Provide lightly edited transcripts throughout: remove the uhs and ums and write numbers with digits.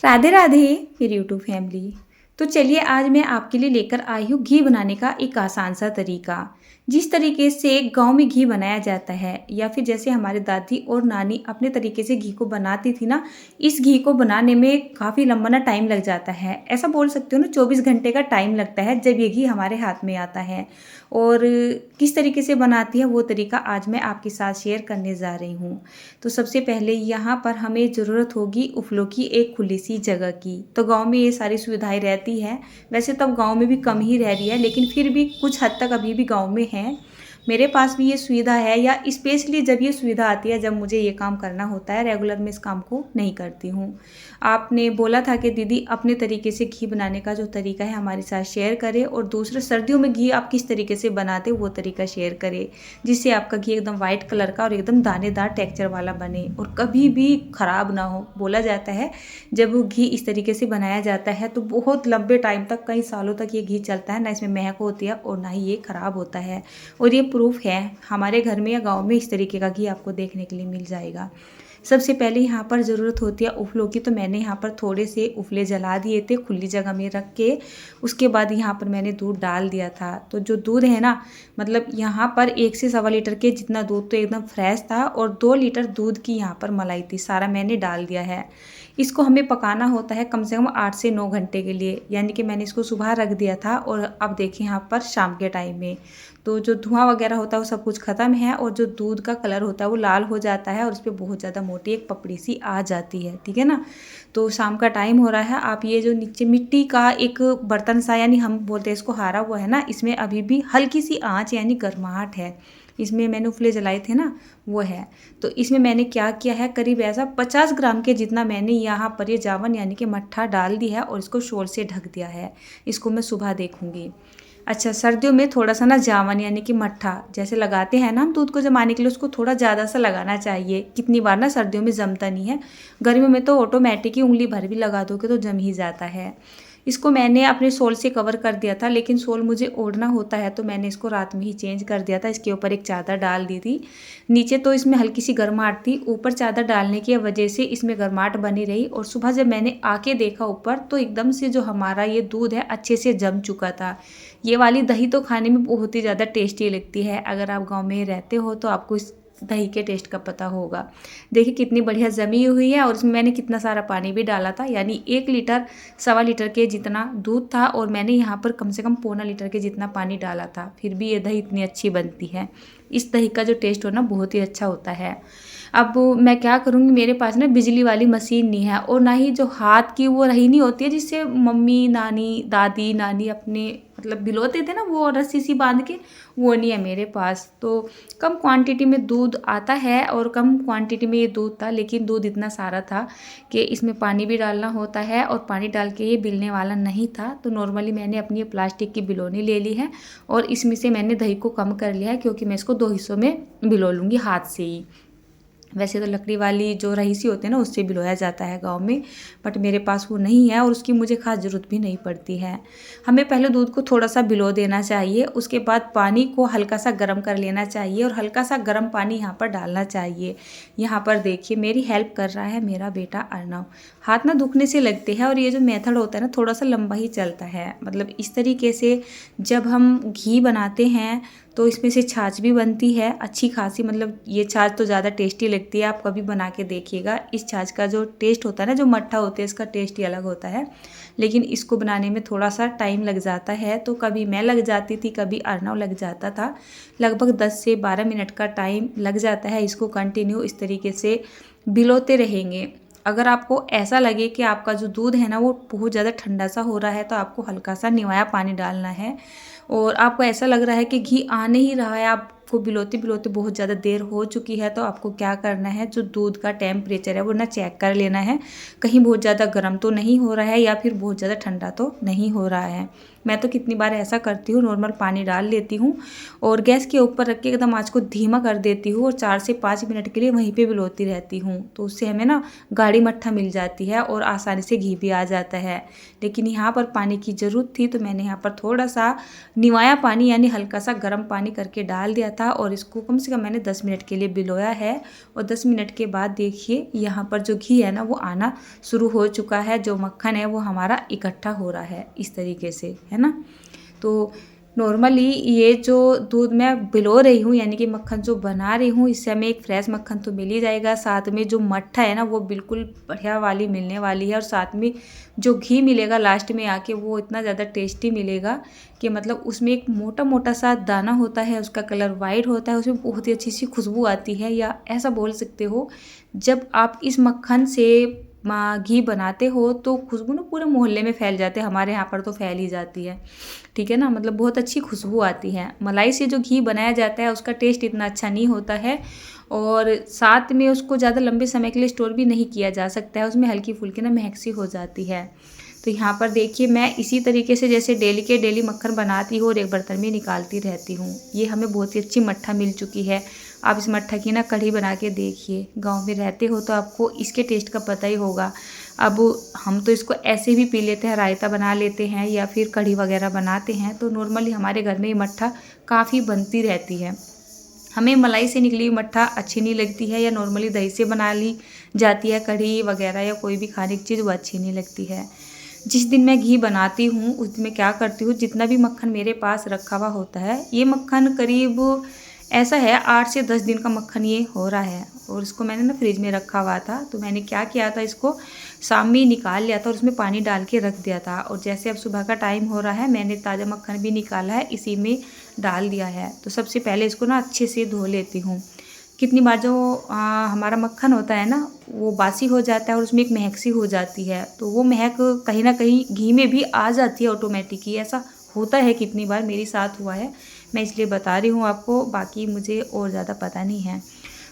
राधे राधे मेरी YouTube family. तो चलिए आज मैं आपके लिए लेकर आई हूँ घी बनाने का एक आसान सा तरीका। जिस तरीके से गांव में घी बनाया जाता है या फिर जैसे हमारे दादी और नानी अपने तरीके से घी को बनाती थी ना, इस घी को बनाने में काफ़ी लंबा ना टाइम लग जाता है। ऐसा बोल सकते हो ना, 24 घंटे का टाइम लगता है जब ये घी हमारे हाथ में आता है। और किस तरीके से बनाती है वो तरीका आज मैं आपके साथ शेयर करने जा रही हूँ। तो सबसे पहले यहाँ पर हमें ज़रूरत होगी उपलों की एक खुली सी जगह की। तो गांव में ये सारी सुविधाएं रहती है। वैसे तो अब गांव में भी कम ही रह रही है, लेकिन फिर भी कुछ हद तक अभी भी गांव में है। मेरे पास भी ये सुविधा है, या स्पेशली जब ये सुविधा आती है जब मुझे ये काम करना होता है। रेगुलर में इस काम को नहीं करती हूँ। आपने बोला था कि दीदी अपने तरीके से घी बनाने का जो तरीका है हमारे साथ शेयर करें, और दूसरे सर्दियों में घी आप किस तरीके से बनाते हो वो तरीका शेयर करें, जिससे आपका घी एकदम वाइट कलर का और एकदम दानेदार टेक्सचर वाला बने और कभी भी ख़राब ना हो। बोला जाता है जब वो घी इस तरीके से बनाया जाता है तो बहुत लंबे टाइम तक, कई सालों तक ये घी चलता है, ना इसमें महक होती है और ना ही ये ख़राब होता है। और ये प्रूफ है, हमारे घर में या गाँव में इस तरीके का घी आपको देखने के लिए मिल जाएगा। सबसे पहले यहाँ पर ज़रूरत होती है उफलों की। तो मैंने यहाँ पर थोड़े से उफले जला दिए थे खुली जगह में रख के। उसके बाद यहाँ पर मैंने दूध डाल दिया था। तो जो दूध है ना, मतलब यहाँ पर 1 से सवा लीटर के जितना दूध तो एकदम फ्रेश था, और 2 लीटर दूध की यहाँ पर मलाई थी, सारा मैंने डाल दिया है। इसको हमें पकाना होता है कम से कम 8 से 9 घंटे के लिए, यानी कि मैंने इसको सुबह रख दिया था और अब देखिए यहाँ पर शाम के टाइम में तो जो धुआं वगैरह होता है वो सब कुछ ख़त्म है, और जो दूध का कलर होता है वो लाल हो जाता है और उस पर बहुत ज़्यादा मोटी एक पपड़ी सी आ जाती है। ठीक है ना। तो शाम का टाइम हो रहा है। आप ये जो नीचे मिट्टी का एक बर्तन सा, यानी हम बोलते हैं इसको हारा हुआ है ना, इसमें अभी भी हल्की सी आँच यानी गर्माहट है। इसमें मैंने उफले जलाए थे ना, वो है। तो इसमें मैंने क्या किया है, करीब ऐसा 50 ग्राम के जितना मैंने यहाँ पर ये जावन यानी कि मट्ठा डाल दिया है और इसको शोर से ढक दिया है। इसको मैं सुबह देखूंगी। अच्छा, सर्दियों में थोड़ा सा ना जावन यानी कि मट्ठा जैसे लगाते हैं ना हम दूध को जमाने के लिए, उसको थोड़ा ज़्यादा सा लगाना चाहिए। कितनी बार ना सर्दियों में जमता नहीं है, गर्मियों में तो ऑटोमेटिक ही उंगली भर भी लगा दोगे तो जम ही जाता है। इसको मैंने अपने सोल से कवर कर दिया था, लेकिन सोल मुझे ओढ़ना होता है तो मैंने इसको रात में ही चेंज कर दिया था। इसके ऊपर एक चादर डाल दी थी। नीचे तो इसमें हल्की सी गर्माहट थी, ऊपर चादर डालने की वजह से इसमें गर्माहट बनी रही। और सुबह जब मैंने आके देखा ऊपर, तो एकदम से जो हमारा ये दूध है अच्छे से जम चुका था। ये वाली दही तो खाने में बहुत ही ज़्यादा टेस्टी लगती है। अगर आप गाँव में रहते हो तो आपको इस दही के टेस्ट का पता होगा। देखिए कितनी बढ़िया जमी हुई है, और इसमें मैंने कितना सारा पानी भी डाला था, यानी 1 लीटर सवा लीटर के जितना दूध था और मैंने यहाँ पर कम से कम पौना लीटर के जितना पानी डाला था। फिर भी ये दही इतनी अच्छी बनती है। इस दही का जो टेस्ट हो ना बहुत ही अच्छा होता है। अब मैं क्या करूँगी, मेरे पास ना बिजली वाली मशीन नहीं है, और ना ही जो हाथ की वो रही नहीं होती है जिससे मम्मी नानी दादी नानी अपने मतलब भिगोते थे ना, वो रस्सी सी बांध के, वो नहीं है मेरे पास। तो कम क्वांटिटी में दूध आता है और कम क्वांटिटी में ये दूध था, लेकिन दूध इतना सारा था कि इसमें पानी भी डालना होता है, और पानी डाल के ये बिलने वाला नहीं था। तो नॉर्मली मैंने अपनी प्लास्टिक की बिलोनी ले ली है और इसमें से मैंने दही को कम कर लिया है, क्योंकि मैं इसको 2 हिस्सों में बिलो लूँगी हाथ से ही। वैसे तो लकड़ी वाली जो रहीसी होते हैं ना, उससे बिलोया जाता है गांव में, बट मेरे पास वो नहीं है और उसकी मुझे खास ज़रूरत भी नहीं पड़ती है। हमें पहले दूध को थोड़ा सा बिलो देना चाहिए, उसके बाद पानी को हल्का सा गर्म कर लेना चाहिए और हल्का सा गर्म पानी यहाँ पर डालना चाहिए। यहाँ पर देखिए मेरी हेल्प कर रहा है मेरा बेटा अर्नव। हाथ ना दुखने से लगते हैं, और ये जो मेथड होता है ना थोड़ा सा लंबा ही चलता है। मतलब इस तरीके से जब हम घी बनाते हैं तो इसमें से छाछ भी बनती है अच्छी खासी। मतलब ये छाछ तो ज़्यादा टेस्टी लगती है, आप कभी बना के देखिएगा। इस छाछ का जो टेस्ट होता है ना, जो मट्ठा होता है, इसका टेस्ट ही अलग होता है। लेकिन इसको बनाने में थोड़ा सा टाइम लग जाता है, तो कभी मैं लग जाती थी, कभी अर्नव लग जाता था। लगभग 10 से 12 मिनट का टाइम लग जाता है। इसको कंटिन्यू इस तरीके से भिगोते रहेंगे। अगर आपको ऐसा लगे कि आपका जो दूध है ना वो बहुत ज़्यादा ठंडा सा हो रहा है, तो आपको हल्का सा निवाया पानी डालना है। और आपको ऐसा लग रहा है कि घी आ नहीं रहा है, आपको भिगोते भिगोते बहुत ज़्यादा देर हो चुकी है, तो आपको क्या करना है, जो दूध का टेम्परेचर है वो ना चेक कर लेना है। कहीं बहुत ज़्यादा गर्म तो नहीं हो रहा है या फिर बहुत ज़्यादा ठंडा तो नहीं हो रहा है। मैं तो कितनी बार ऐसा करती हूँ, नॉर्मल पानी डाल लेती हूँ और गैस के ऊपर रख के एकदम आँच को धीमा कर देती हूँ और 4 से 5 मिनट के लिए वहीं पे भिगोती रहती हूँ। तो उससे हमें ना गाढ़ी मट्ठा मिल जाती है और आसानी से घी भी आ जाता है। लेकिन यहाँ पर पानी की ज़रूरत थी, तो मैंने यहाँ पर थोड़ा सा निवाया पानी यानी हल्का सा गर्म पानी करके डाल दिया था और इसको कम से कम मैंने 10 मिनट के लिए भिगोया है। और 10 मिनट के बाद देखिए यहाँ पर जो घी है ना वो आना शुरू हो चुका है, जो मक्खन है वो हमारा इकट्ठा हो रहा है इस तरीके से, है ना। तो नॉर्मली ये जो दूध मैं भिगो रही हूँ यानी कि मक्खन जो बना रही हूँ, इससे हमें एक फ्रेश मक्खन तो मिल ही जाएगा, साथ में जो मट्ठा है ना वो बिल्कुल बढ़िया वाली मिलने वाली है। और साथ में जो घी मिलेगा लास्ट में आके वो इतना ज़्यादा टेस्टी मिलेगा कि मतलब उसमें एक मोटा मोटा सा दाना होता है, उसका कलर वाइट होता है, उसमें बहुत ही अच्छी सी खुशबू आती है। या ऐसा बोल सकते हो जब आप इस मक्खन से घी बनाते हो तो खुशबू ना पूरे मोहल्ले में फैल जाते हैं, हमारे यहाँ पर तो फैल ही जाती है, ठीक है ना। मतलब बहुत अच्छी खुशबू आती है। मलाई से जो घी बनाया जाता है उसका टेस्ट इतना अच्छा नहीं होता है और साथ में उसको ज़्यादा लंबे समय के लिए स्टोर भी नहीं किया जा सकता है, उसमें हल्की फुल्की ना महक सी हो जाती है। तो यहाँ पर देखिए मैं इसी तरीके से जैसे डेली के डेली मक्खन बनाती हूँ और एक बर्तन में निकालती रहती हूँ। ये हमें बहुत ही अच्छी मट्ठा मिल चुकी है। आप इस मट्ठा की ना कढ़ी बना के देखिए, गांव में रहते हो तो आपको इसके टेस्ट का पता ही होगा। अब हम तो इसको ऐसे भी पी लेते हैं, रायता बना लेते हैं या फिर कढ़ी वगैरह बनाते हैं, तो नॉर्मली हमारे घर में ये मट्ठा काफ़ी बनती रहती है। हमें मलाई से निकली हुई मट्ठा अच्छी नहीं लगती है या नॉर्मली दही से बना ली जाती है कढ़ी वगैरह या कोई भी खाने की चीज़ वो अच्छी नहीं लगती है। जिस दिन मैं घी बनाती हूँ उस दिन मैं क्या करती हूँ, जितना भी मक्खन मेरे पास रखा हुआ होता है, ये मक्खन करीब ऐसा है 8 से 10 दिन का मक्खन ये हो रहा है। और इसको मैंने ना फ्रिज में रखा हुआ था, तो मैंने क्या किया था, इसको शाम में निकाल लिया था और उसमें पानी डाल के रख दिया था। और जैसे अब सुबह का टाइम हो रहा है, मैंने ताज़ा मक्खन भी निकाला है, इसी में डाल दिया है। तो सबसे पहले इसको ना अच्छे से धो लेती हूँ। कितनी बार जो हमारा मक्खन होता है ना वो बासी हो जाता है और उसमें एक महक सी हो जाती है, तो वो महक कहीं ना कहीं घी में भी आ जाती है ऑटोमेटिक ही। ऐसा होता है, कितनी बार मेरे साथ हुआ है, मैं इसलिए बता रही हूँ आपको, बाकी मुझे और ज़्यादा पता नहीं है।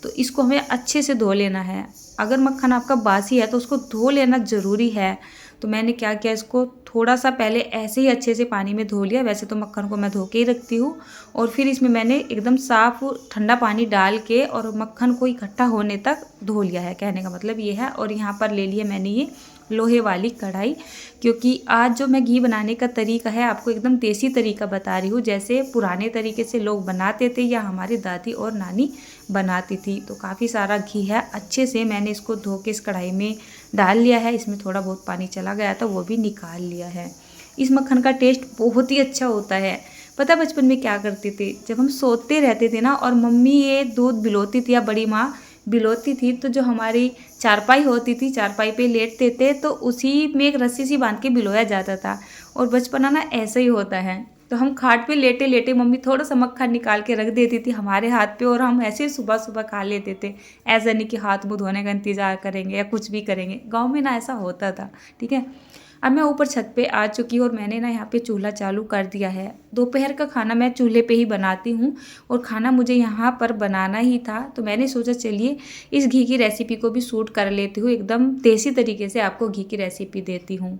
तो इसको हमें अच्छे से धो लेना है। अगर मक्खन आपका बासी है तो उसको धो लेना ज़रूरी है। तो मैंने क्या किया, इसको थोड़ा सा पहले ऐसे ही अच्छे से पानी में धो लिया। वैसे तो मक्खन को मैं धो के ही रखती हूँ। और फिर इसमें मैंने एकदम साफ़ ठंडा पानी डाल के और मक्खन को इकट्ठा होने तक धो लिया है, कहने का मतलब ये है। और यहाँ पर ले लिया मैंने ये लोहे वाली कढ़ाई, क्योंकि आज जो मैं घी बनाने का तरीका है आपको एकदम देसी तरीका बता रही हूँ, जैसे पुराने तरीके से लोग बनाते थे या हमारी दादी और नानी बनाती थी। तो काफ़ी सारा घी है, अच्छे से मैंने इसको धो के इस कढ़ाई में डाल लिया है। इसमें थोड़ा बहुत पानी चला गया था, वो भी निकाल लिया है। इस मक्खन का टेस्ट बहुत ही अच्छा होता है। पता बचपन में क्या करते थे, जब हम सोते रहते थे ना और मम्मी ये दूध बिलोती थी या बड़ी माँ बिलोती थी, तो जो हमारी चारपाई होती थी, चारपाई पे लेटते थे तो उसी में एक रस्सी सी बांध के बिलोया जाता था। और बचपना ना ऐसा ही होता है। तो हम खाट पे लेटे लेटे मम्मी थोड़ा सा मक्खन निकाल के रख देती थी हमारे हाथ पे और हम ऐसे सुबह सुबह खा लेते थे। ऐसा नहीं कि हाथ मुँह धोने का इंतज़ार करेंगे या कुछ भी करेंगे, गाँव में ना ऐसा होता था, ठीक है। अब मैं ऊपर छत पे आ चुकी हूँ और मैंने ना यहाँ पे चूल्हा चालू कर दिया है। दोपहर का खाना मैं चूल्हे पे ही बनाती हूँ और खाना मुझे यहाँ पर बनाना ही था, तो मैंने सोचा चलिए इस घी की रेसिपी को भी शूट कर लेती हूँ, एकदम देसी तरीके से आपको घी की रेसिपी देती हूँ।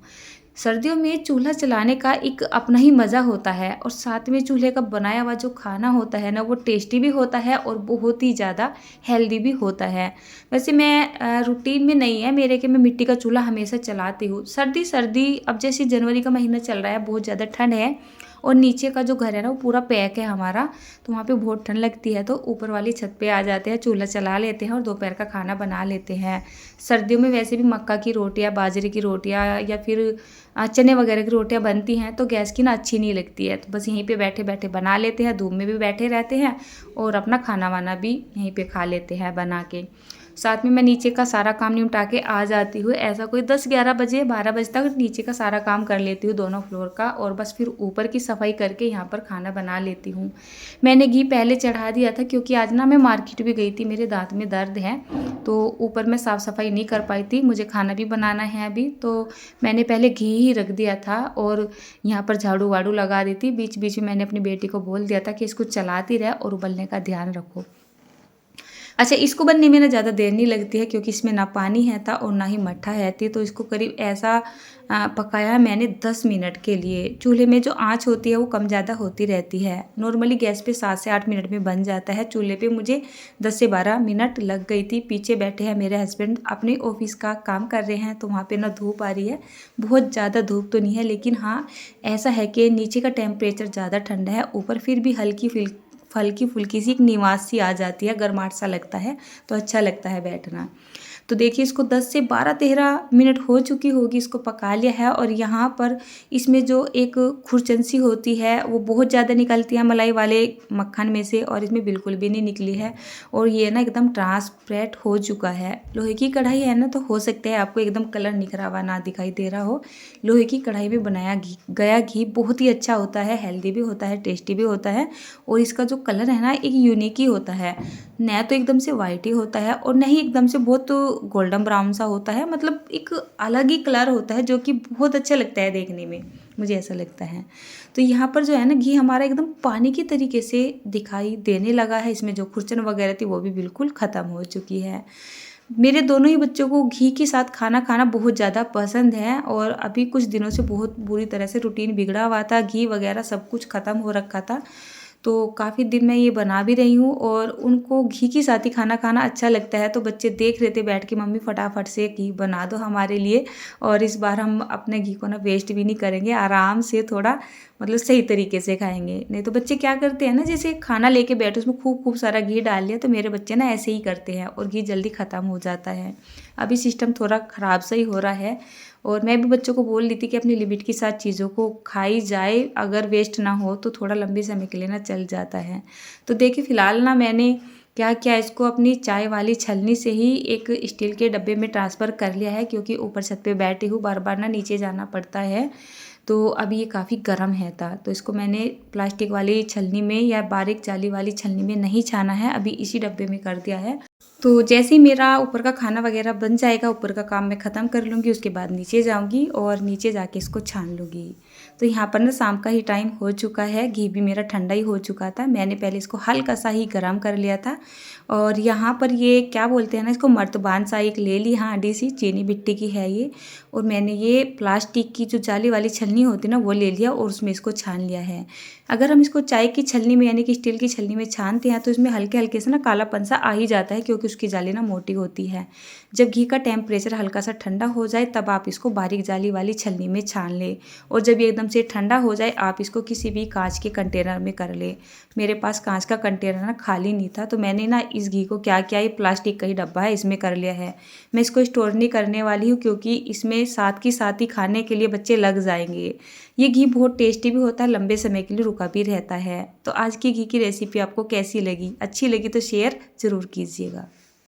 सर्दियों में चूल्हा चलाने का एक अपना ही मज़ा होता है और साथ में चूल्हे का बनाया हुआ जो खाना होता है ना वो टेस्टी भी होता है और बहुत ही ज़्यादा हेल्दी भी होता है। वैसे मैं रूटीन में नहीं है मेरे कि मैं मिट्टी का चूल्हा हमेशा चलाती हूँ। सर्दी सर्दी अब जैसे जनवरी का महीना चल रहा है, बहुत ज़्यादा ठंड है और नीचे का जो घर है ना वो पूरा पैक है हमारा, तो वहाँ पे बहुत ठंड लगती है। तो ऊपर वाली छत पे आ जाते हैं, चूल्हा चला लेते हैं और दोपहर का खाना बना लेते हैं। सर्दियों में वैसे भी मक्का की रोटियाँ, बाजरे की रोटियाँ या फिर चने वगैरह की रोटियाँ बनती हैं तो गैस की ना अच्छी नहीं लगती है, तो बस यहीं पे बैठे बैठे बना लेते हैं, धूप में भी बैठे रहते हैं और अपना खाना वाना भी यहीं पे खा लेते हैं बना के। साथ में मैं नीचे का सारा काम निपटा के आ जाती हूँ, ऐसा कोई 10-11 बजे 12 बजे तक नीचे का सारा काम कर लेती हूँ दोनों फ्लोर का, और बस फिर ऊपर की सफाई करके यहाँ पर खाना बना लेती हूँ। मैंने घी पहले चढ़ा दिया था क्योंकि आज ना मैं मार्केट भी गई थी, मेरे दांत में दर्द है तो ऊपर मैं साफ़ सफाई नहीं कर पाई थी, मुझे खाना भी बनाना है अभी, तो मैंने पहले घी ही रख दिया था और यहाँ पर झाड़ू वाड़ू लगा दी थी। बीच बीच में मैंने अपनी बेटी को बोल दिया था कि इसको चलाती रहे और उबलने का ध्यान रखो। अच्छा, इसको बनने में ना ज़्यादा देर नहीं लगती है क्योंकि इसमें ना पानी है था और ना ही मट्ठा है थी, तो इसको करीब ऐसा पकाया मैंने 10 मिनट के लिए। चूल्हे में जो आंच होती है वो कम ज़्यादा होती रहती है, नॉर्मली गैस पे 7 से 8 मिनट में बन जाता है, चूल्हे पे मुझे 10 से 12 मिनट लग गई थी। पीछे बैठे हैं मेरे हस्बैंड, अपने ऑफिस का काम कर रहे हैं, तो वहाँ पे ना धूप आ रही है, बहुत ज़्यादा धूप तो नहीं है लेकिन हाँ ऐसा है कि नीचे का टेम्परेचर ज़्यादा ठंडा है, ऊपर फिर भी हल्की हल्की फुल्की सी एक निवास सी आ जाती है, गर्माहट सा लगता है, तो अच्छा लगता है बैठना। तो देखिए इसको 10 से 12-13 मिनट हो चुकी होगी, इसको पका लिया है। और यहाँ पर इसमें जो एक खुरचन-सी होती है वो बहुत ज़्यादा निकलती है मलाई वाले मक्खन में से, और इसमें बिल्कुल भी नहीं निकली है। और ये ना एकदम ट्रांसपेरेंट हो चुका है। लोहे की कढ़ाई है ना, तो हो सकता है आपको एकदम कलर निखरा हुआ ना दिखाई दे रहा हो। लोहे की कढ़ाई में बनाया गया घी बहुत ही अच्छा होता है, हेल्दी भी होता है, टेस्टी भी होता है। और इसका जो कलर है ना एक यूनिक ही होता है, न तो एकदम से वाइट ही होता है और न ही एकदम से बहुत गोल्डन ब्राउन सा होता है। मतलब एक अलग ही कलर होता है जो कि बहुत अच्छा लगता है देखने में, मुझे ऐसा लगता है। तो यहाँ पर जो है ना घी हमारा एकदम पानी की तरीके से दिखाई देने लगा है। इसमें जो खुरचन वगैरह थी वो भी बिल्कुल ख़त्म हो चुकी है। मेरे दोनों ही बच्चों को घी के साथ खाना खाना बहुत ज़्यादा पसंद है, और अभी कुछ दिनों से बहुत बुरी तरह से रूटीन बिगड़ा हुआ था, घी वगैरह सब कुछ ख़त्म हो रखा था। तो काफ़ी दिन मैं ये बना भी रही हूँ, और उनको घी के साथ ही खाना खाना अच्छा लगता है। तो बच्चे देख रहे थे बैठ के, मम्मी फटाफट से घी बना दो हमारे लिए, और इस बार हम अपने घी को ना वेस्ट भी नहीं करेंगे, आराम से थोड़ा मतलब सही तरीके से खाएंगे। नहीं तो बच्चे क्या करते हैं ना, जैसे खाना लेके बैठो उसमें खूब खूब सारा घी डाल लिया, तो मेरे बच्चे ना ऐसे ही करते हैं और घी जल्दी ख़त्म हो जाता है। अभी सिस्टम थोड़ा ख़राब सा ही हो रहा है, और मैं भी बच्चों को बोल रही थी कि अपनी लिमिट के साथ चीज़ों को खाई जाए, अगर वेस्ट ना हो तो थोड़ा लंबे समय के लिए ना चल जाता है। तो देखिए फ़िलहाल ना मैंने क्या किया, इसको अपनी चाय वाली छलनी से ही एक स्टील के डब्बे में ट्रांसफ़र कर लिया है, क्योंकि ऊपर छत पे बैठी हूँ, बार बार ना नीचे जाना पड़ता है। तो अभी ये काफ़ी गर्म है था, तो इसको मैंने प्लास्टिक वाली छलनी में या बारीक जाली वाली छलनी में नहीं छाना है, अभी इसी डब्बे में कर दिया है। तो जैसे ही मेरा ऊपर का खाना वगैरह बन जाएगा, ऊपर का काम मैं ख़त्म कर लूँगी, उसके बाद नीचे जाऊँगी और नीचे जाके इसको छान लूँगी। तो यहाँ पर ना शाम का ही टाइम हो चुका है, घी भी मेरा ठंडा ही हो चुका था। मैंने पहले इसको हल्का सा ही गरम कर लिया था, और यहाँ पर ये क्या बोलते हैं ना, इसको मर्तबान सा एक ले ली हांडी सी, चीनी मिट्टी की है ये। और मैंने ये प्लास्टिक की जो जाली वाली छलनी होती है ना वो ले लिया, और उसमें इसको छान लिया है। अगर हम इसको चाय की छलनी में यानी कि स्टील की छलनी में छानते हैं तो इसमें हल्के हल्के से ना कालापन सा आ ही जाता है, क्योंकि उसकी जाली ना मोटी होती है। जब घी का टेम्परेचर हल्का सा ठंडा हो जाए तब आप इसको बारीक जाली वाली छलनी में छान लें, और जब ये एकदम से ठंडा हो जाए आप इसको किसी भी कांच के कंटेनर में कर लें। मेरे पास कांच का कंटेनर ना खाली नहीं था, तो मैंने ना इस घी को क्या किया, ये प्लास्टिक का ही डब्बा है इसमें कर लिया है। मैं इसको स्टोर नहीं करने वाली हूँ, क्योंकि इसमें साथ ही खाने के लिए बच्चे लग जाएंगे। ये घी बहुत टेस्टी भी होता है, लंबे समय के लिए रुका भी रहता है। तो आज की घी की रेसिपी आपको कैसी लगी? अच्छी लगी तो शेयर ज़रूर कीजिएगा।